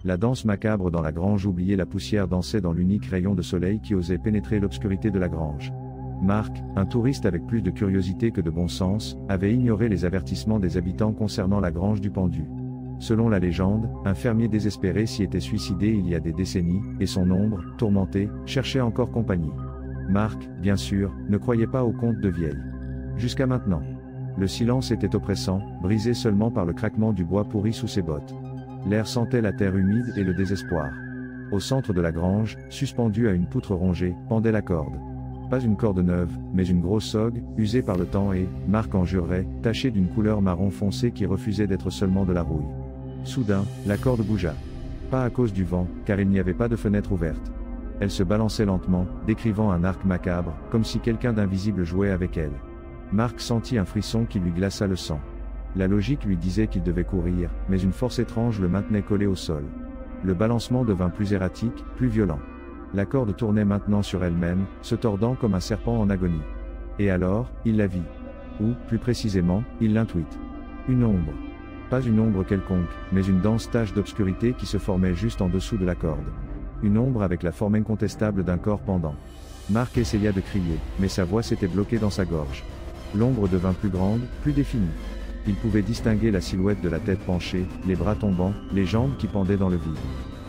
La danse macabre dans la grange oubliée, la poussière dansait dans l'unique rayon de soleil qui osait pénétrer l'obscurité de la grange. Marc, un touriste avec plus de curiosité que de bon sens, avait ignoré les avertissements des habitants concernant la grange du pendu. Selon la légende, un fermier désespéré s'y était suicidé il y a des décennies, et son ombre, tourmentée, cherchait encore compagnie. Marc, bien sûr, ne croyait pas aux contes de vieilles. Jusqu'à maintenant. Le silence était oppressant, brisé seulement par le craquement du bois pourri sous ses bottes. L'air sentait la terre humide et le désespoir. Au centre de la grange, suspendue à une poutre rongée, pendait la corde. Pas une corde neuve, mais une grosse sogue, usée par le temps et, Marc en jurerait, tachée d'une couleur marron foncé qui refusait d'être seulement de la rouille. Soudain, la corde bougea. Pas à cause du vent, car il n'y avait pas de fenêtre ouverte. Elle se balançait lentement, décrivant un arc macabre, comme si quelqu'un d'invisible jouait avec elle. Marc sentit un frisson qui lui glaça le sang. La logique lui disait qu'il devait courir, mais une force étrange le maintenait collé au sol. Le balancement devint plus erratique, plus violent. La corde tournait maintenant sur elle-même, se tordant comme un serpent en agonie. Et alors, il la vit. Ou, plus précisément, il l'intuit. Une ombre. Pas une ombre quelconque, mais une dense tache d'obscurité qui se formait juste en dessous de la corde. Une ombre avec la forme incontestable d'un corps pendant. Marc essaya de crier, mais sa voix s'était bloquée dans sa gorge. L'ombre devint plus grande, plus définie. Il pouvait distinguer la silhouette de la tête penchée, les bras tombants, les jambes qui pendaient dans le vide.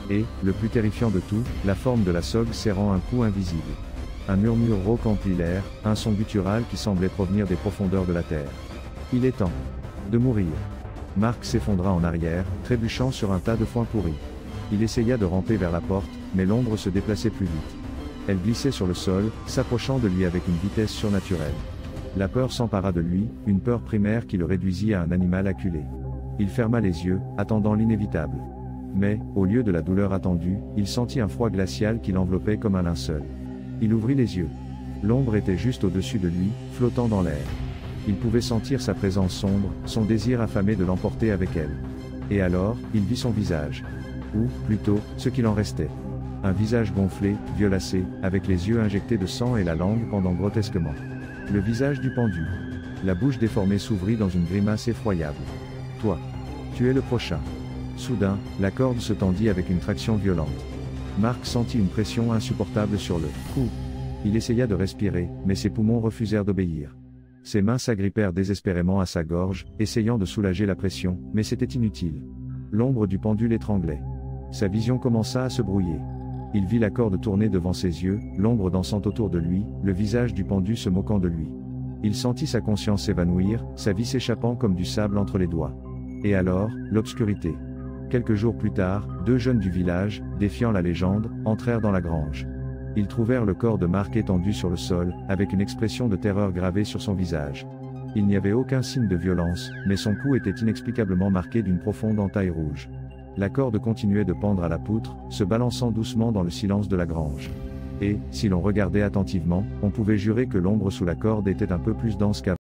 Et, le plus terrifiant de tout, la forme de la sogue serrant un cou invisible. Un murmure rauque emplit l'air, un son guttural qui semblait provenir des profondeurs de la terre. Il est temps de mourir. Marc s'effondra en arrière, trébuchant sur un tas de foin pourri. Il essaya de ramper vers la porte, mais l'ombre se déplaçait plus vite. Elle glissait sur le sol, s'approchant de lui avec une vitesse surnaturelle. La peur s'empara de lui, une peur primaire qui le réduisit à un animal acculé. Il ferma les yeux, attendant l'inévitable. Mais, au lieu de la douleur attendue, il sentit un froid glacial qui l'enveloppait comme un linceul. Il ouvrit les yeux. L'ombre était juste au-dessus de lui, flottant dans l'air. Il pouvait sentir sa présence sombre, son désir affamé de l'emporter avec elle. Et alors, il vit son visage. Ou, plutôt, ce qu'il en restait. Un visage gonflé, violacé, avec les yeux injectés de sang et la langue pendant grotesquement. Le visage du pendu. La bouche déformée s'ouvrit dans une grimace effroyable. Toi. Tu es le prochain. Soudain, la corde se tendit avec une traction violente. Marc sentit une pression insupportable sur le cou. Il essaya de respirer, mais ses poumons refusèrent d'obéir. Ses mains s'agrippèrent désespérément à sa gorge, essayant de soulager la pression, mais c'était inutile. L'ombre du pendu l'étranglait. Sa vision commença à se brouiller. Il vit la corde tourner devant ses yeux, l'ombre dansant autour de lui, le visage du pendu se moquant de lui. Il sentit sa conscience s'évanouir, sa vie s'échappant comme du sable entre les doigts. Et alors, l'obscurité. Quelques jours plus tard, deux jeunes du village, défiant la légende, entrèrent dans la grange. Ils trouvèrent le corps de Marc étendu sur le sol, avec une expression de terreur gravée sur son visage. Il n'y avait aucun signe de violence, mais son cou était inexplicablement marqué d'une profonde entaille rouge. La corde continuait de pendre à la poutre, se balançant doucement dans le silence de la grange. Et, si l'on regardait attentivement, on pouvait jurer que l'ombre sous la corde était un peu plus dense qu'avant.